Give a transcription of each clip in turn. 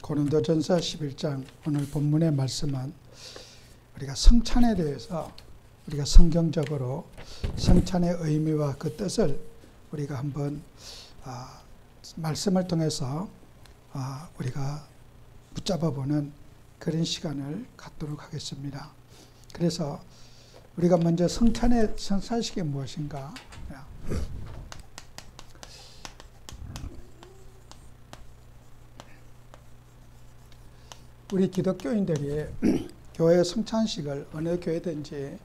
고린도전서 11장 오늘 본문의 말씀은 우리가 성찬에 대해서 우리가 성경적으로 성찬의 의미와 그 뜻을 우리가 한번 말씀을 통해서 우리가 붙잡아 보는 그런 시간을 갖도록 하겠습니다. 그래서 우리가 먼저 성찬식이 무엇인가? 우리 기독교인들이 교회 성찬식을 어느 교회든지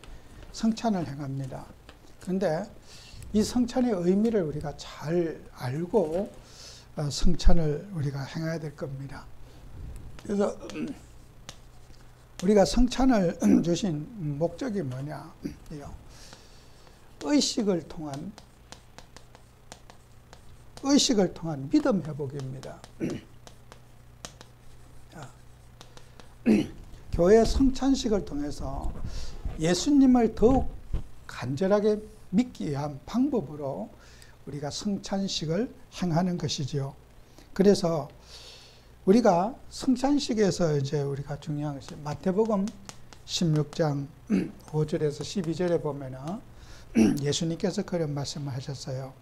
성찬을 행합니다. 그런데 이 성찬의 의미를 우리가 잘 알고 성찬을 우리가 행해야 될 겁니다. 그래서 우리가 성찬을 주신 목적이 뭐냐? 의식을 통한 믿음 회복입니다. 교회 성찬식을 통해서 예수님을 더욱 간절하게 믿기 위한 방법으로 우리가 성찬식을 행하는 것이죠. 그래서 우리가 성찬식에서 이제 우리가 중요한 것이 마태복음 16장 5절에서 12절에 보면은 예수님께서 그런 말씀을 하셨어요.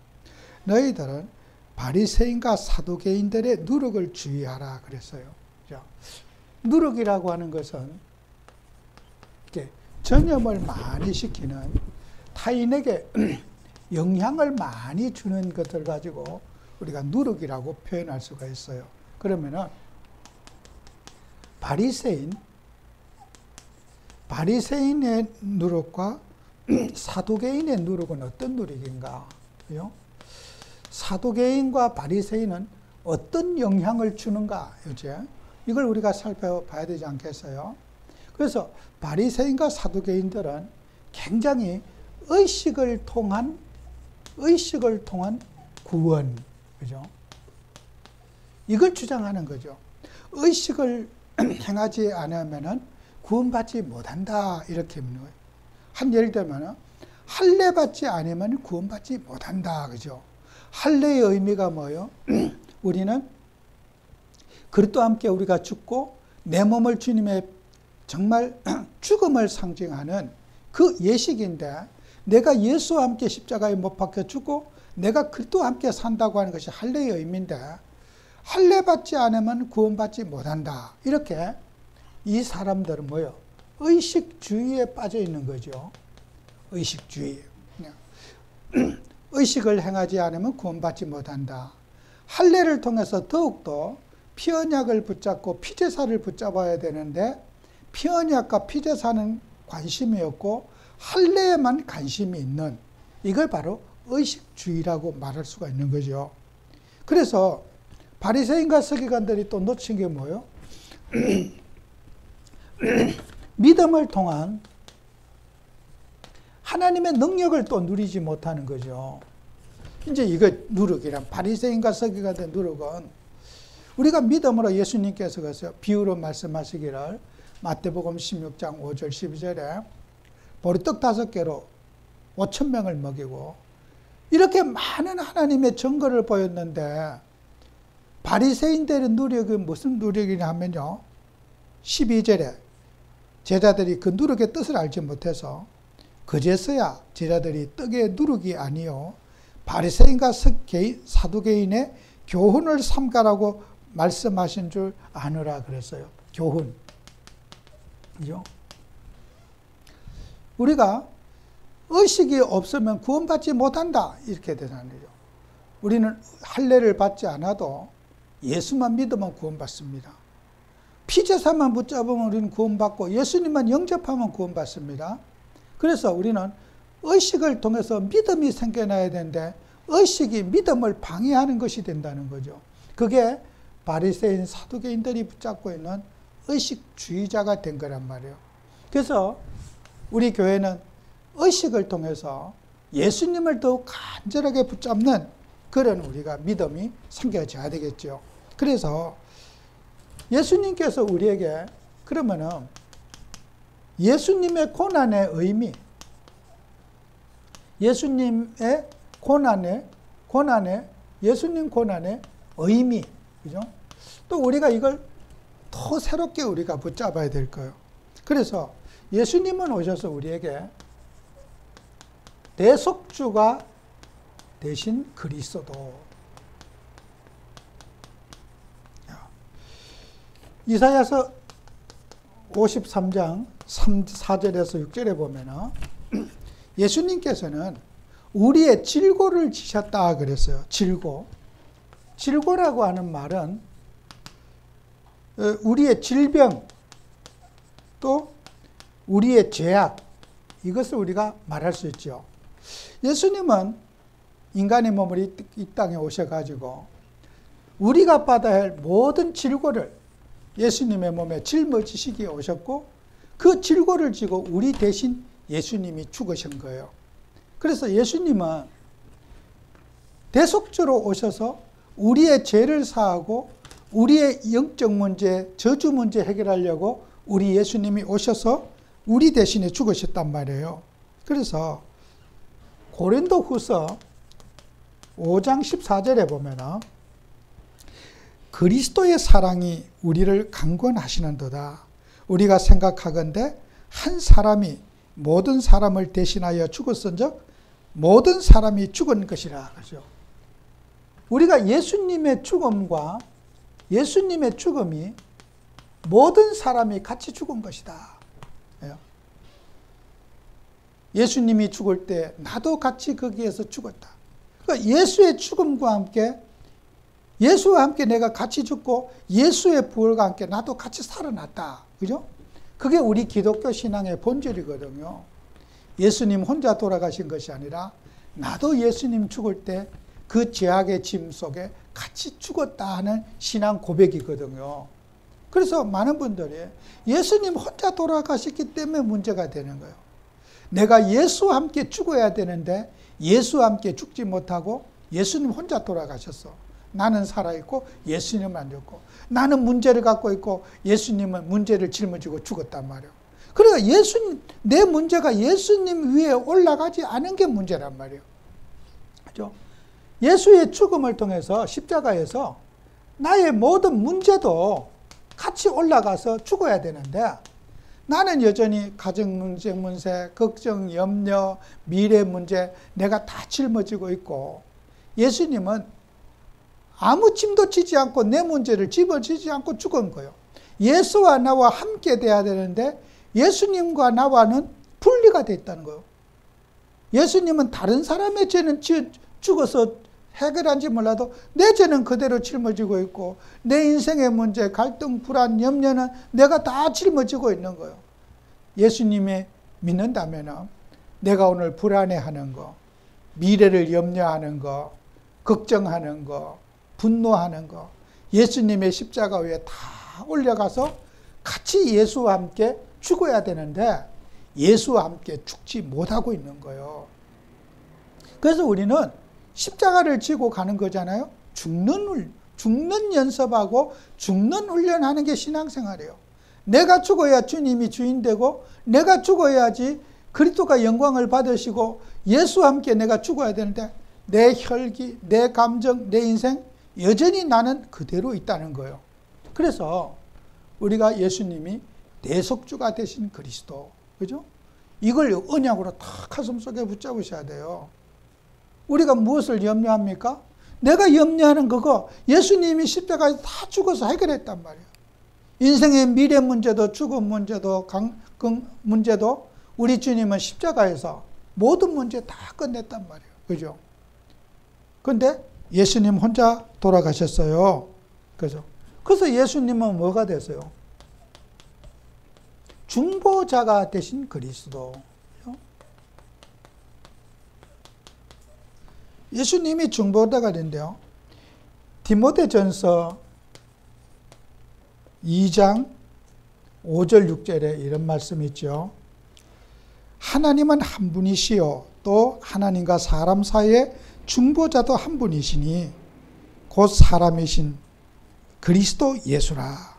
너희들은 바리새인과 사두개인들의 누룩을 주의하라 그랬어요. 누룩이라고 하는 것은 이렇게 전염을 많이 시키는 타인에게 영향을 많이 주는 것을 가지고 우리가 누룩이라고 표현할 수가 있어요. 그러면은 바리새인의 누룩과 사두개인의 누룩은 어떤 누룩인가? 사두개인과 바리새인은 어떤 영향을 주는가? 이걸 우리가 살펴봐야 되지 않겠어요? 그래서 바리새인과 사두개인들은 굉장히 의식을 통한 구원, 그죠? 이걸 주장하는 거죠. 의식을 행하지 않으면은 구원받지 못한다 이렇게 믿는 거예요. 한 예를 들면 할례 받지 않으면 구원받지 못한다, 그죠? 할례의 의미가 뭐예요? 우리는 그리스도와 함께 우리가 죽고 내 몸을 주님의 정말 죽음을 상징하는 그 예식인데, 내가 예수와 함께 십자가에 못 박혀 죽고 내가 그리스도와 함께 산다고 하는 것이 할례의 의미인데, 할례 받지 않으면 구원받지 못한다. 이렇게 이 사람들은 뭐예요? 의식주의에 빠져 있는 거죠. 의식주의. 의식을 행하지 않으면 구원받지 못한다. 할례를 통해서 더욱더 피언약을 붙잡고 피제사를 붙잡아야 되는데, 피언약과 피제사는 관심이 없고 할례에만 관심이 있는, 이걸 바로 의식주의라고 말할 수가 있는 거죠. 그래서 바리새인과 서기관들이 또 놓친 게 뭐예요? 믿음을 통한 하나님의 능력을 또 누리지 못하는 거죠. 이제 이거 누룩이란, 바리새인과 서기관들의 누룩은 우리가 믿음으로 예수님께서 그래서 비유로 말씀하시기를 마태복음 16장 5절 12절에 보리떡 5개로 5,000명을 먹이고 이렇게 많은 하나님의 증거를 보였는데, 바리새인들의 누력이 무슨 누력이냐 하면요, 12절에 제자들이 그 누룩의 뜻을 알지 못해서 그제서야 제자들이 떡의 누룩이 아니요 바리새인과 사두개인의 교훈을 삼가라고 말씀하신 줄 아느라 그랬어요. 교훈. 그죠? 우리가 의식이 없으면 구원받지 못한다 이렇게 되는 거죠. 우리는 할례를 받지 않아도 예수만 믿으면 구원받습니다. 피제사만 붙잡으면 우리는 구원받고 예수님만 영접하면 구원받습니다. 그래서 우리는 의식을 통해서 믿음이 생겨나야 되는데, 의식이 믿음을 방해하는 것이 된다는 거죠. 그게 바리새인 사두개인들이 붙잡고 있는 의식주의자가 된 거란 말이에요. 그래서 우리 교회는 의식을 통해서 예수님을 더욱 간절하게 붙잡는 그런 우리가 믿음이 생겨져야 되겠죠. 그래서 예수님께서 우리에게 그러면은 예수님의 고난의 의미, 예수님의 고난의 예수님 고난의 의미, 그죠? 또 우리가 이걸 또 새롭게 우리가 붙잡아야 될 거예요. 그래서 예수님은 오셔서 우리에게 대속주가 대신 그리스도. 이사야서 53장 4절에서 6절에 보면은 예수님께서는 우리의 질고를 지셨다 그랬어요. 질고. 질고라고 하는 말은 우리의 질병 또 우리의 죄악, 이것을 우리가 말할 수 있죠. 예수님은 인간의 몸을 이 땅에 오셔가지고 우리가 받아야 할 모든 질고를 예수님의 몸에 짊어지시기에 오셨고 그 질고를 지고 우리 대신 예수님이 죽으신 거예요. 그래서 예수님은 대속주로 오셔서 우리의 죄를 사하고 우리의 영적 문제, 저주 문제 해결하려고 우리 예수님이 오셔서 우리 대신에 죽으셨단 말이에요. 그래서 고린도후서 5장 14절에 보면은 그리스도의 사랑이 우리를 강권하시는도다. 우리가 생각하건대 한 사람이 모든 사람을 대신하여 죽었은즉 모든 사람이 죽은 것이라. 그죠? 우리가 예수님의 죽음과 예수님의 죽음이 모든 사람이 같이 죽은 것이다. 예수님이 죽을 때 나도 같이 거기에서 죽었다. 그러니까 예수의 죽음과 함께 예수와 함께 내가 같이 죽고 예수의 부활과 함께 나도 같이 살아났다. 그죠? 그게 우리 기독교 신앙의 본질이거든요. 예수님 혼자 돌아가신 것이 아니라 나도 예수님 죽을 때 그 죄악의 짐 속에 같이 죽었다 하는 신앙 고백이거든요. 그래서 많은 분들이 예수님 혼자 돌아가셨기 때문에 문제가 되는 거예요. 내가 예수와 함께 죽어야 되는데 예수와 함께 죽지 못하고 예수님 혼자 돌아가셨어. 나는 살아있고 예수님은 안 죽고, 나는 문제를 갖고 있고 예수님은 문제를 짊어지고 죽었단 말이에요. 그러니까 내 문제가 예수님 위에 올라가지 않은 게 문제란 말이에요. 그죠? 예수의 죽음을 통해서 십자가에서 나의 모든 문제도 같이 올라가서 죽어야 되는데 나는 여전히 가정 문제, 걱정, 염려, 미래 문제 내가 다 짊어지고 있고 예수님은 아무 짐도 지지 않고 내 문제를 짊어지지 않고 죽은 거예요. 예수와 나와 함께 돼야 되는데 예수님과 나와는 분리가 됐다는 거예요. 예수님은 다른 사람의 죄는 죽어서 해결한지 몰라도 내 죄는 그대로 짊어지고 있고 내 인생의 문제, 갈등, 불안, 염려는 내가 다 짊어지고 있는 거예요. 예수님이 믿는다면 내가 오늘 불안해하는 거, 미래를 염려하는 거, 걱정하는 거, 분노하는 거 예수님의 십자가 위에 다 올려가서 같이 예수와 함께 죽어야 되는데 예수와 함께 죽지 못하고 있는 거예요. 그래서 우리는 십자가를 지고 가는 거잖아요. 죽는 연습하고 죽는 훈련하는 게 신앙생활이에요. 내가 죽어야 주님이 주인 되고 내가 죽어야지 그리스도가 영광을 받으시고 예수와 함께 내가 죽어야 되는데 내 혈기, 내 감정, 내 인생 여전히 나는 그대로 있다는 거예요. 그래서 우리가 예수님이 대속주가 되신 그리스도, 그죠? 이걸 언약으로 탁 가슴속에 붙잡으셔야 돼요. 우리가 무엇을 염려합니까? 내가 염려하는 그거 예수님이 십자가에 다 죽어서 해결했단 말이에요. 인생의 미래 문제도 죽음 문제도 강건 문제도 우리 주님은 십자가에서 모든 문제 다 끝냈단 말이에요. 그죠? 근데 예수님 혼자 돌아가셨어요. 그죠? 그래서 예수님은 뭐가 됐어요? 중보자가 되신 그리스도. 예수님이 중보자가 된대요. 디모데전서 2장 5절 6절에 이런 말씀이 있죠. 하나님은 한 분이시요 또 하나님과 사람 사이에 중보자도 한 분이시니 곧 사람이신 그리스도 예수라.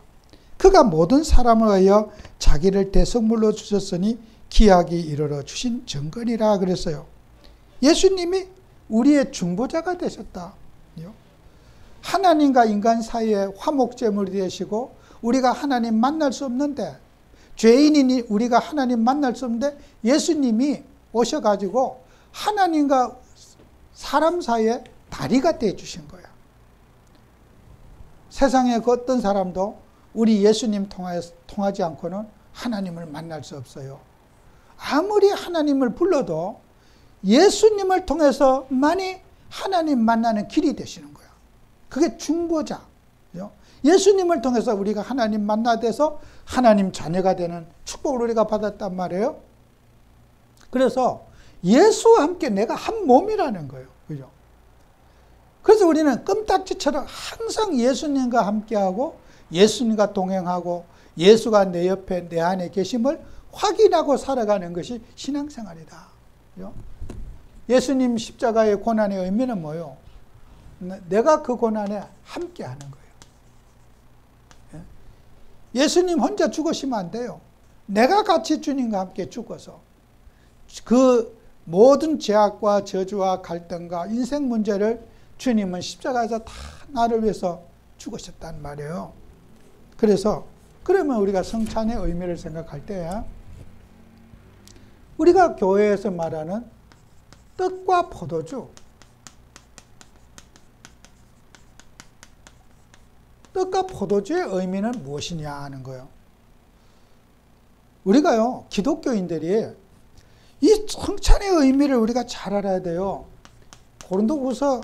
그가 모든 사람을 위하여 자기를 대속물로 주셨으니 기약이 이르러 주신 정건이라 그랬어요. 예수님이 우리의 중보자가 되셨다. 하나님과 인간 사이에 화목제물이 되시고 우리가 하나님 만날 수 없는데, 죄인이니 우리가 하나님 만날 수 없는데 예수님이 오셔가지고 하나님과 사람 사이에 다리가 되어주신 거야. 세상의 그 어떤 사람도 우리 예수님 통하지 않고는 하나님을 만날 수 없어요. 아무리 하나님을 불러도 예수님을 통해서만이 하나님 만나는 길이 되시는 거야. 그게 중보자. 예수님을 통해서 우리가 하나님 만나돼서 하나님 자녀가 되는 축복을 우리가 받았단 말이에요. 그래서 예수와 함께 내가 한 몸이라는 거예요. 그죠? 그래서 우리는 껌딱지처럼 항상 예수님과 함께하고 예수님과 동행하고 예수가 내 옆에 내 안에 계심을 확인하고 살아가는 것이 신앙생활이다. 그죠? 예수님 십자가의 고난의 의미는 뭐예요? 내가 그 고난에 함께하는 거예요. 예수님 혼자 죽으시면 안 돼요. 내가 같이 주님과 함께 죽어서 그 모든 죄악과 저주와 갈등과 인생 문제를 주님은 십자가에서 다 나를 위해서 죽으셨단 말이에요. 그래서 그러면 우리가 성찬의 의미를 생각할 때 우리가 교회에서 말하는 떡과 포도주, 떡과 포도주의 의미는 무엇이냐 하는 거예요. 우리가요, 기독교인들이 이 성찬의 의미를 우리가 잘 알아야 돼요. 고린도후서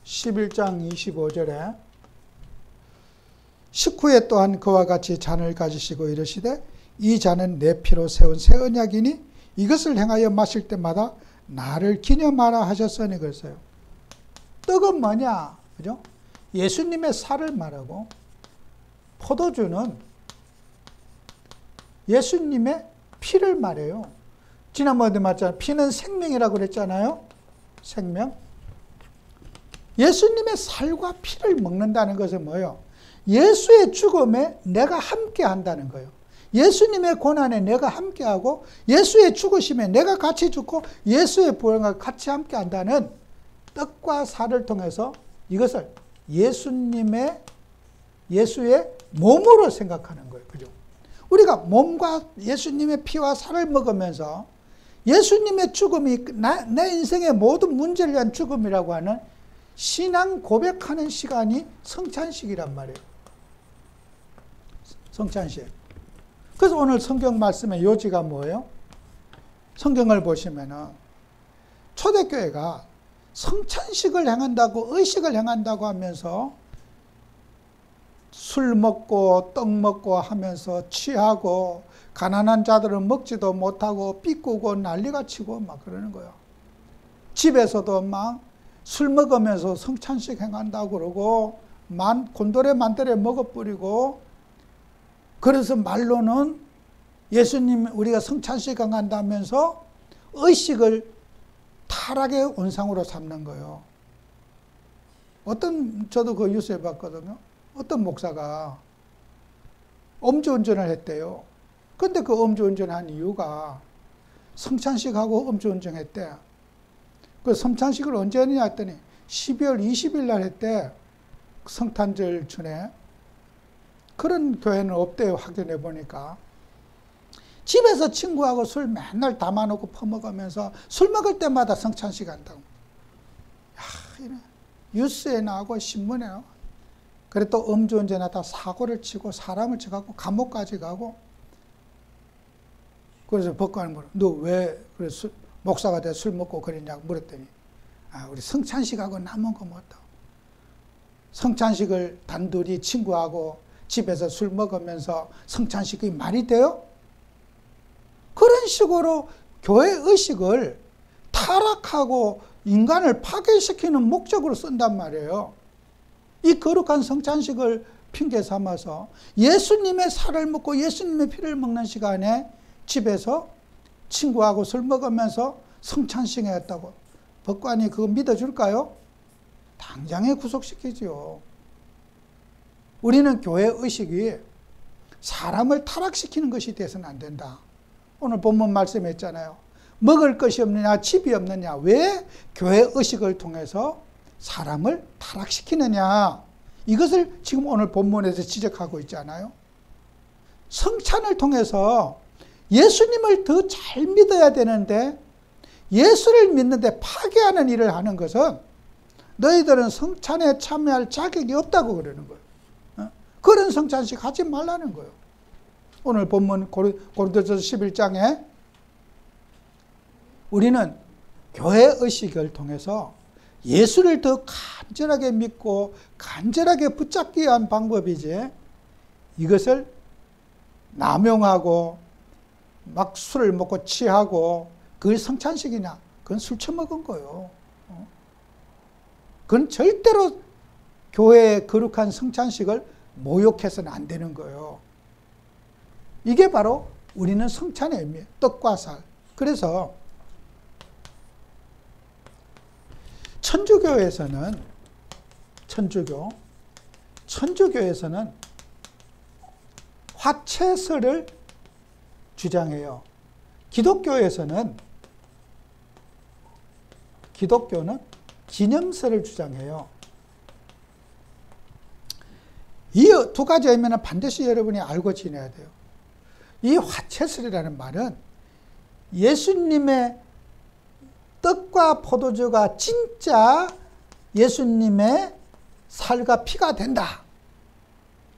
11장 25절에 식후에 또한 그와 같이 잔을 가지시고 이르시되 이 잔은 내 피로 세운 새 언약이니 이것을 행하여 마실 때마다 나를 기념하라 하셨으니 그랬어요. 떡은 뭐냐? 그죠? 예수님의 살을 말하고 포도주는 예수님의 피를 말해요. 지난번에 말했잖아요. 피는 생명이라고 그랬잖아요. 생명. 예수님의 살과 피를 먹는다는 것은 뭐예요? 예수의 죽음에 내가 함께 한다는 거예요. 예수님의 고난에 내가 함께하고 예수의 죽으심에 내가 같이 죽고 예수의 부활과 같이 함께 한다는 떡과 살을 통해서 이것을 예수의 몸으로 생각하는 거예요. 그죠? 우리가 몸과 예수님의 피와 살을 먹으면서 예수님의 죽음이 내 인생의 모든 문제를 위한 죽음이라고 하는 신앙 고백하는 시간이 성찬식이란 말이에요. 성찬식. 그래서 오늘 성경 말씀의 요지가 뭐예요? 성경을 보시면은 초대교회가 성찬식을 행한다고, 의식을 행한다고 하면서 술 먹고 떡 먹고 하면서 취하고 가난한 자들은 먹지도 못하고 삐꾸고 난리가 치고 막 그러는 거예요. 집에서도 막 술 먹으면서 성찬식 행한다고 그러고 곤도레 만들에 먹어버리고, 그래서 말로는 예수님 우리가 성찬식 행한다면서 의식을 타락의 원상으로 삼는 거예요. 저도 그 뉴스에 봤거든요. 어떤 목사가 음주운전을 했대요. 근데 그 음주운전한 이유가 성찬식하고 음주운전 했대. 그 성찬식을 언제 했냐 했더니 12월 20일 날 했대. 성탄절 전에. 그런 교회는 없대요. 확인해 보니까. 집에서 친구하고 술 맨날 담아놓고 퍼먹으면서 술 먹을 때마다 성찬식 한다고. 뉴스에 나오고 신문에 나오고. 그래 또 음주운전하다 사고를 치고 사람을 쳐갖고 감옥까지 가고. 그래서 법관을 물어. 너 왜 그래 목사가 돼서 술 먹고 그랬냐고 물었더니 우리 성찬식하고 남은 거 못하고. 성찬식을 단둘이 친구하고 집에서 술 먹으면서 성찬식이 말이 돼요? 그런 식으로 교회 의식을 타락하고 인간을 파괴시키는 목적으로 쓴단 말이에요. 이 거룩한 성찬식을 핑계 삼아서 예수님의 살을 먹고 예수님의 피를 먹는 시간에 집에서 친구하고 술 먹으면서 성찬식 했다고 법관이 그거 믿어줄까요? 당장에 구속시키죠. 우리는 교회 의식이 사람을 타락시키는 것이 돼서는 안 된다. 오늘 본문 말씀했잖아요. 먹을 것이 없느냐, 집이 없느냐. 왜 교회 의식을 통해서 사람을 타락시키느냐. 이것을 지금 오늘 본문에서 지적하고 있잖아요. 성찬을 통해서 예수님을 더 잘 믿어야 되는데 예수를 믿는데 파괴하는 일을 하는 것은 너희들은 성찬에 참여할 자격이 없다고 그러는 거예요. 그런 성찬식 하지 말라는 거예요. 오늘 본문 고린도전서 11장에 우리는 교회 의식을 통해서 예수를 더 간절하게 믿고 간절하게 붙잡기 위한 방법이지 이것을 남용하고 막 술을 먹고 취하고 그게 성찬식이냐? 그건 술 처먹은 거예요. 그건 절대로 교회의 거룩한 성찬식을 모욕해서는 안 되는 거예요. 이게 바로 우리는 성찬의 의미예요. 떡과 살. 그래서 천주교에서는 화채설을 주장해요. 기독교는 기념설을 주장해요. 이 두 가지 의미는 반드시 여러분이 알고 지내야 돼요. 이 화채설이라는 말은 예수님의 떡과 포도주가 진짜 예수님의 살과 피가 된다.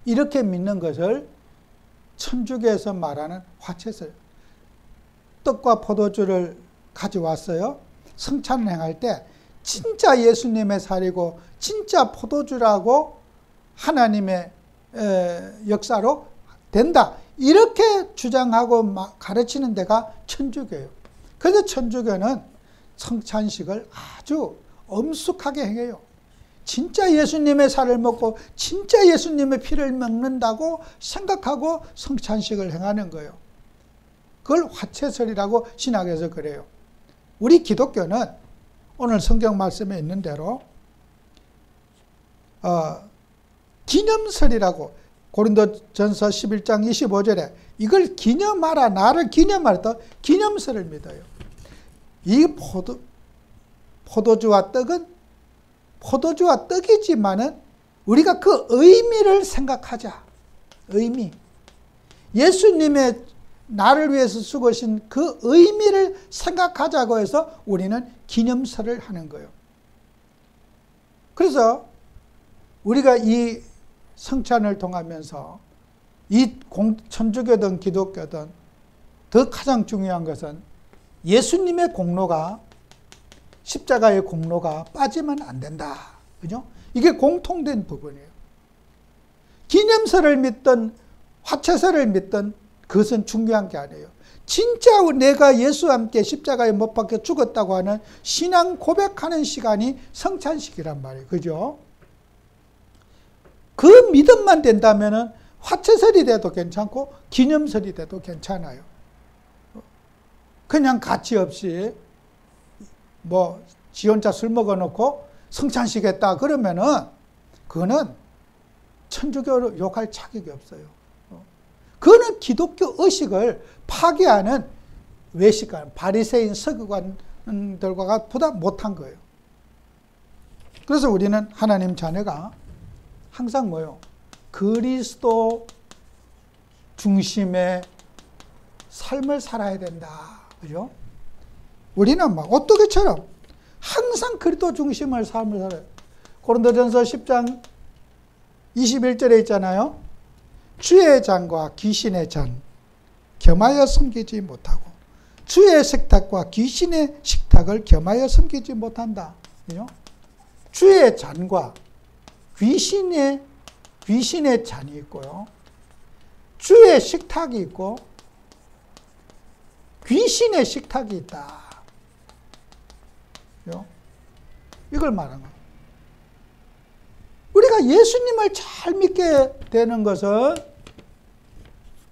이렇게 믿는 것을 천주교에서 말하는 화채설. 떡과 포도주를 가져왔어요. 성찬을 행할 때 진짜 예수님의 살이고 진짜 포도주라고 하나님의 역사로 된다. 이렇게 주장하고 가르치는 데가 천주교예요. 그래서 천주교는 성찬식을 아주 엄숙하게 행해요. 진짜 예수님의 살을 먹고 진짜 예수님의 피를 먹는다고 생각하고 성찬식을 행하는 거예요. 그걸 화채설이라고 신학에서 그래요. 우리 기독교는 오늘 성경 말씀에 있는 대로 기념설이라고 고린도전서 11장 25절에 이걸 기념하라, 나를 기념하라, 기념설을 믿어요. 이 포도주와 떡은 포도주와 떡이지만은 우리가 그 의미를 생각하자. 의미. 예수님의 나를 위해서 죽으신 그 의미를 생각하자고 해서 우리는 기념설을 하는 거예요. 그래서 우리가 이 성찬을 통하면서 이 천주교든 기독교든 더 가장 중요한 것은 예수님의 공로가 십자가의 공로가 빠지면 안 된다. 그죠? 이게 공통된 부분이에요. 기념설을 믿든 화채설을 믿든 그것은 중요한 게 아니에요. 진짜 내가 예수와 함께 십자가에 못 박혀 죽었다고 하는 신앙 고백하는 시간이 성찬식이란 말이에요. 그죠? 그 믿음만 된다면은 화채설이 돼도 괜찮고 기념설이 돼도 괜찮아요. 그냥 가치 없이 지 혼자 술 먹어놓고 성찬식 했다 그러면은 그거는 천주교를 욕할 자격이 없어요. 그거는 기독교 의식을 파괴하는 외식관, 바리새인 서기관들과 보다 못한 거예요. 그래서 우리는 하나님 자녀가 항상 뭐요? 그리스도 중심의 삶을 살아야 된다. 그죠? 우리는 막 오뚜기처럼 항상 그리스도 중심의 삶을 살아요. 고린도전서 10장 21절에 있잖아요. 주의 잔과 귀신의 잔 겸하여 섬기지 못하고 주의 식탁과 귀신의 식탁을 겸하여 섬기지 못한다. 그죠? 주의 잔과 귀신의 잔이 있고요. 주의 식탁이 있고 귀신의 식탁이 있다. 그죠? 이걸 말하는 거예요. 우리가 예수님을 잘 믿게 되는 것은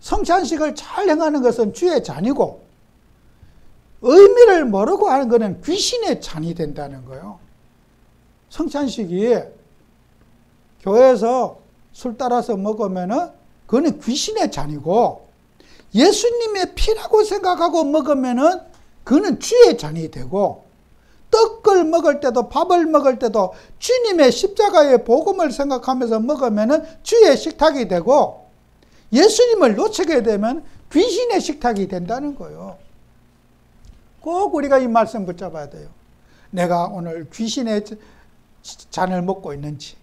성찬식을 잘 행하는 것은 주의 잔이고 의미를 모르고 하는 것은 귀신의 잔이 된다는 거예요. 성찬식이 교회에서 술 따라서 먹으면은 그거는 귀신의 잔이고 예수님의 피라고 생각하고 먹으면은 그거는 주의 잔이 되고 떡을 먹을 때도 밥을 먹을 때도 주님의 십자가의 복음을 생각하면서 먹으면은 주의 식탁이 되고 예수님을 놓치게 되면 귀신의 식탁이 된다는 거예요. 꼭 우리가 이 말씀 붙잡아야 돼요. 내가 오늘 귀신의 잔을 먹고 있는지,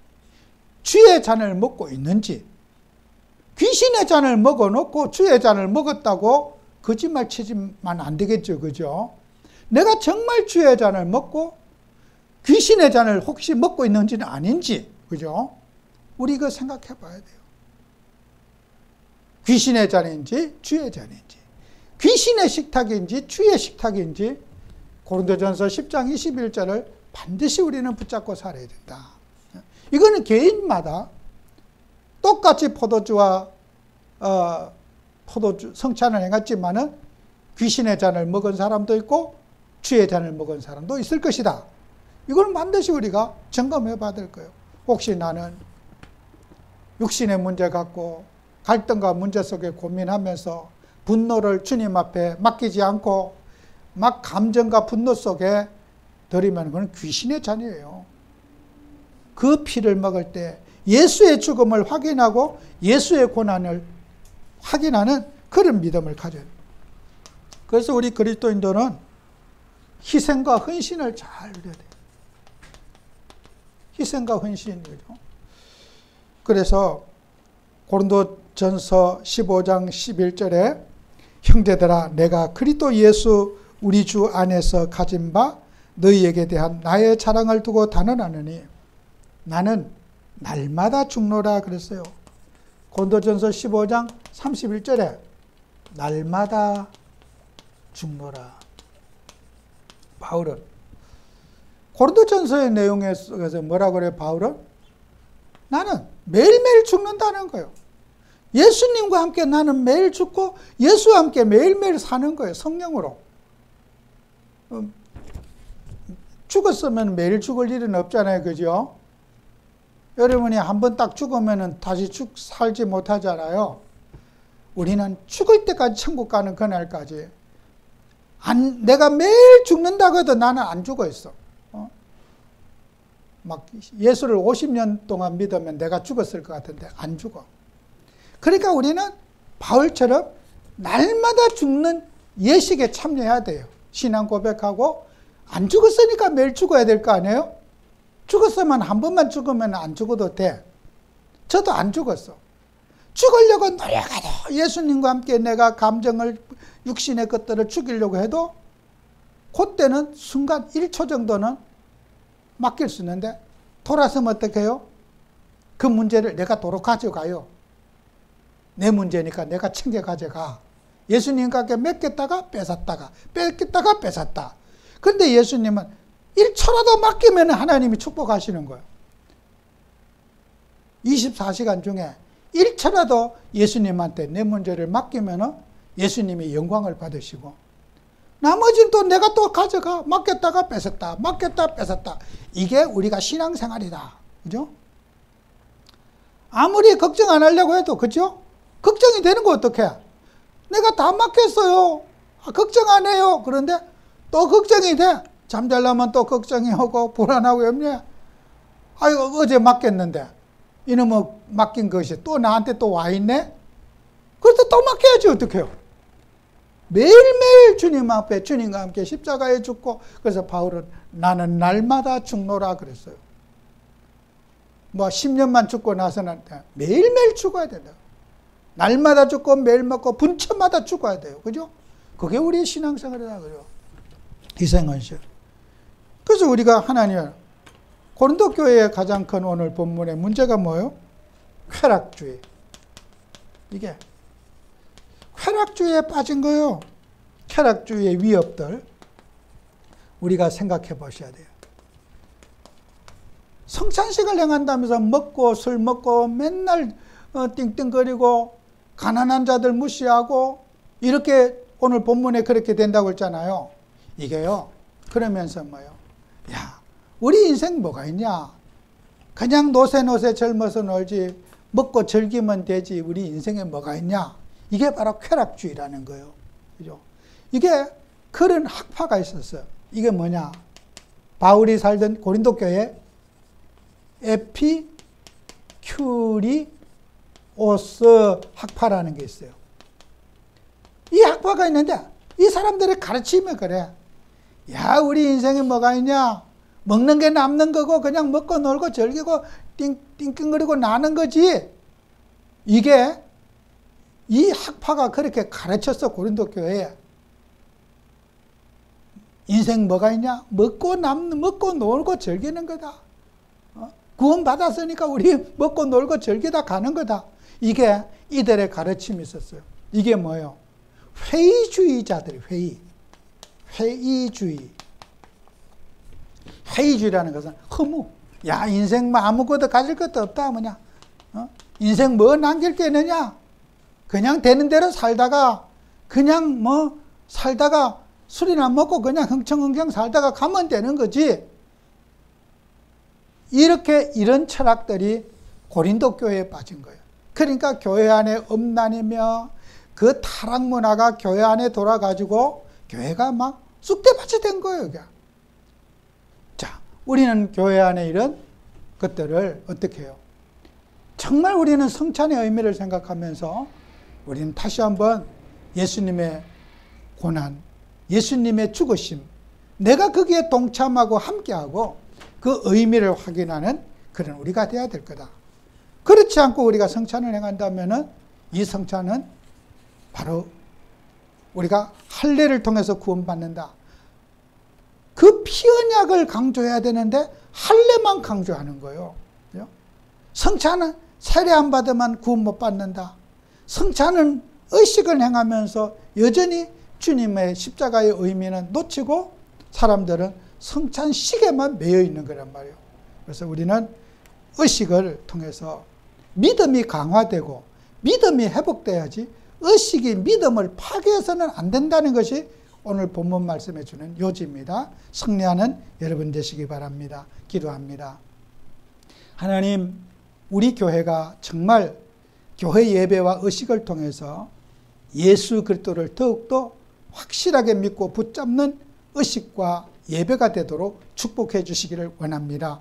주의 잔을 먹고 있는지, 귀신의 잔을 먹어놓고 주의 잔을 먹었다고 거짓말 치지만 안 되겠죠. 그죠? 내가 정말 주의 잔을 먹고 귀신의 잔을 혹시 먹고 있는지는 아닌지, 그죠? 우리 이거 생각해 봐야 돼요. 귀신의 잔인지 주의 잔인지, 귀신의 식탁인지 주의 식탁인지, 고린도전서 10장 21절을 반드시 우리는 붙잡고 살아야 된다. 이거는 개인마다 똑같이 포도주와 포도주 성찬을 행했지만은 귀신의 잔을 먹은 사람도 있고 주의 잔을 먹은 사람도 있을 것이다. 이걸 반드시 우리가 점검해 봐야 될 거예요. 혹시 나는 육신의 문제 갖고 갈등과 문제 속에 고민하면서 분노를 주님 앞에 맡기지 않고 막 감정과 분노 속에 들이면 그건 귀신의 잔이에요. 그 피를 먹을 때 예수의 죽음을 확인하고 예수의 고난을 확인하는 그런 믿음을 가져요. 그래서 우리 그리스도인들은 희생과 헌신을 잘 누려야 돼요. 희생과 헌신이죠. 그래서 고린도전서 15장 11절에 형제들아 내가 그리스도 예수 우리 주 안에서 가진 바 너희에게 대한 나의 자랑을 두고 단언하느니 나는 날마다 죽노라 그랬어요. 고린도전서 15장 31절에 날마다 죽노라. 바울은 고린도전서의 내용에 속에서 뭐라고 그래요? 바울은 나는 매일매일 죽는다는 거예요. 예수님과 함께 나는 매일 죽고 예수와 함께 매일매일 사는 거예요. 성령으로. 죽었으면 매일 죽을 일은 없잖아요. 그죠? 여러분이 한번 딱 죽으면 다시 살지 못하잖아요. 우리는 죽을 때까지 천국 가는 그날까지 내가 매일 죽는다고 해도 나는 안 죽어 있어. 막 예수를 50년 동안 믿으면 내가 죽었을 것 같은데 안 죽어. 그러니까 우리는 바울처럼 날마다 죽는 예식에 참여해야 돼요. 신앙 고백하고 안 죽었으니까 매일 죽어야 될 거 아니에요? 죽었으면 한 번만 죽으면 안 죽어도 돼. 저도 안 죽었어. 죽으려고 노력해도 예수님과 함께 내가 감정을 육신의 것들을 죽이려고 해도 그때는 순간 1초 정도는 맡길 수 있는데 돌아서면 어떻게 해요? 그 문제를 내가 도로 가져가요. 내 문제니까 내가 챙겨 가져가. 예수님과 함께 맡겼다가 뺏었다가 뺏겼다가 뺏었다. 그런데 예수님은 1초라도 맡기면 하나님이 축복하시는 거예요. 24시간 중에 1초라도 예수님한테 내 문제를 맡기면 예수님이 영광을 받으시고 나머지는 또 내가 또 가져가. 맡겼다가 뺏었다. 맡겼다 뺏었다. 이게 우리가 신앙생활이다. 그죠? 아무리 걱정 안 하려고 해도, 그죠? 걱정이 되는 거 어떡해? 내가 다 맡겼어요. 걱정 안 해요. 그런데 또 걱정이 돼. 잠잘라면 또 걱정이 오고 불안하고 염려해. 아이고 어제 맡겼는데 이놈의 맡긴 것이 또 나한테 또 와 있네? 그래서 또 맡겨야지 어떡해요? 매일매일 주님 앞에 주님과 함께 십자가에 죽고, 그래서 바울은 나는 날마다 죽노라 그랬어요. 뭐 10년만 죽고 나서는 매일매일 죽어야 된다. 날마다 죽고 매일 먹고 분초마다 죽어야 돼요. 그죠? 그게 우리의 신앙생활이다. 그죠? 희생헌신. 그래서 우리가 하나님, 고린도 교회의 가장 큰 오늘 본문의 문제가 뭐예요? 쾌락주의. 이게 쾌락주의에 빠진 거예요. 쾌락주의의 위협들 우리가 생각해 보셔야 돼요. 성찬식을 행한다면서 먹고 술 먹고 맨날 띵띵거리고 가난한 자들 무시하고 이렇게 오늘 본문에 그렇게 된다고 했잖아요. 이게요. 그러면서 뭐예요? 야, 우리 인생 뭐가 있냐? 그냥 노세 젊어서 놀지 먹고 즐기면 되지 우리 인생에 뭐가 있냐? 이게 바로 쾌락주의라는 거예요. 그죠? 이게 그런 학파가 있었어요. 이게 뭐냐? 바울이 살던 고린도 교회 에피큐리오스 오스 학파라는 게 있어요. 이 학파가 있는데 이 사람들의 가르침이 그래. 야, 우리 인생에 뭐가 있냐? 먹는 게 남는 거고 그냥 먹고 놀고 즐기고 띵띵거리고 나는 거지. 이게 이 학파가 그렇게 가르쳤어. 고린도 교회에. 인생 뭐가 있냐? 먹고 놀고 즐기는 거다. 구원 받았으니까 우리 먹고 놀고 즐기다 가는 거다. 이게 이들의 가르침이 있었어요. 이게 뭐예요? 회의주의자들이 회의주의. 회의주의라는 것은 허무. 야, 인생 뭐 아무것도 가질 것도 없다 뭐냐? 인생 뭐 남길 게 있느냐? 그냥 되는 대로 살다가 그냥 뭐 살다가 술이나 먹고 그냥 흥청흥청 살다가 가면 되는 거지. 이런 철학들이 고린도 교회에 빠진 거예요. 그러니까 교회 안에 엄난이며 그 타락 문화가 교회 안에 돌아가지고 교회가 막 쑥대밭이 된 거예요. 자, 우리는 교회 안에 이런 것들을 어떻게 해요? 정말 우리는 성찬의 의미를 생각하면서 우리는 다시 한번 예수님의 고난, 예수님의 죽으심, 내가 거기에 동참하고 함께하고 그 의미를 확인하는 그런 우리가 돼야 될 거다. 그렇지 않고 우리가 성찬을 행한다면 이 성찬은 바로 우리가 할례를 통해서 구원받는다. 그 피 언약을 강조해야 되는데 할례만 강조하는 거예요. 성찬은 세례 안 받으면 구원 못 받는다. 성찬은 의식을 행하면서 여전히 주님의 십자가의 의미는 놓치고 사람들은 성찬식에만 매여 있는 거란 말이에요. 그래서 우리는 의식을 통해서 믿음이 강화되고 믿음이 회복돼야지 의식이 믿음을 파괴해서는 안 된다는 것이 오늘 본문 말씀해 주는 요지입니다. 승리하는 여러분 되시기 바랍니다. 기도합니다. 하나님, 우리 교회가 정말 교회 예배와 의식을 통해서 예수 그리스도를 더욱더 확실하게 믿고 붙잡는 의식과 예배가 되도록 축복해 주시기를 원합니다.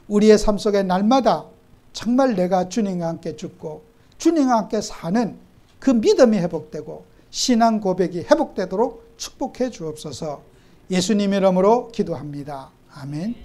우리의 삶 속에 날마다 정말 내가 주님과 함께 죽고 주님과 함께 사는 그 믿음이 회복되고 신앙 고백이 회복되도록 축복해 주옵소서. 예수님 이름으로 기도합니다. 아멘.